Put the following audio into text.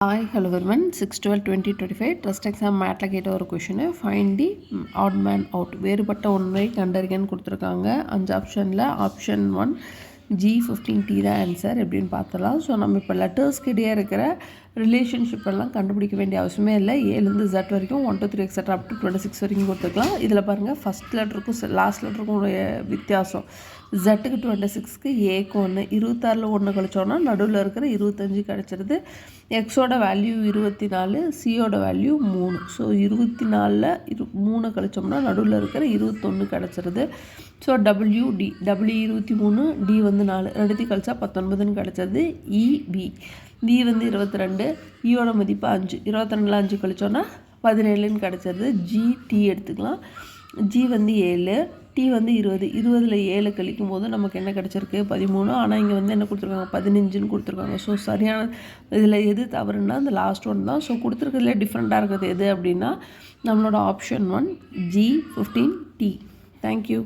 Hi, hello everyone. 6/12/2025 trust exam மேட்ல கேட்ட ஒரு question. Find தி odd man out. வேறுபட்ட ஒன்றை கண்டறியன்னு கொடுத்துருக்காங்க. 5 ஆப்ஷனில் ஆப்ஷன் 1 G15T தான் ஆன்சர். எப்படின்னு பார்த்தலாம். ஸோ நம்ம இப்போ லெட்டர்ஸ்க்கு இடையே இருக்கிற ரிலேஷன்ஷிப் எல்லாம் கண்டுபிடிக்க வேண்டிய அவசியமே இல்லை. ஏலேருந்து Z வரைக்கும் 1 2 3 எக்ஸட்ரா அப் டு 26 வரைக்கும் கொடுத்துக்கலாம். இதில் பாருங்கள் ஃபஸ்ட் லெட்டருக்கும் லாஸ்ட் லெட்டருக்கும் வித்தியாசம். ஜட்டுக்கு 26க்கு ஏக்கு 1 26ல் 1 கழிச்சோன்னா நடுவில் இருக்கிற 25 கிடச்சிருது. எக்ஸோட வேல்யூ 24, சியோட வேல்யூ 3. ஸோ 24ல் 3 கழிச்சோம்னா நடுவில் இருக்கிற 21 கிடச்சிருது. ஸோ WD 23, D 4 ரெண்டுத்தையும் கழிச்சா 19ன்னு கிடச்சிருது. EB B 22, ஈயோட மதிப்பு 5 22ல் 5 கழிச்சோன்னா 17ன்னு கிடச்சிருது. GT எடுத்துக்கலாம். G 7, T 20 20ல் 7 கழிக்கும் போது நமக்கு என்ன கிடச்சிருக்கு 13. ஆனால் இங்கே என்ன கொடுத்துருக்காங்க 15ன்னு கொடுத்துருக்காங்க. ஸோ சரியான இதில் எது தவறுன்னா அந்த லாஸ்ட் ஒன் தான். ஸோ கொடுத்துருக்கிறதுல டிஃப்ரெண்ட்டாக இருக்கிறது எது அப்படின்னா நம்மளோட ஆப்ஷன் 1 G15T. தேங்க்யூ.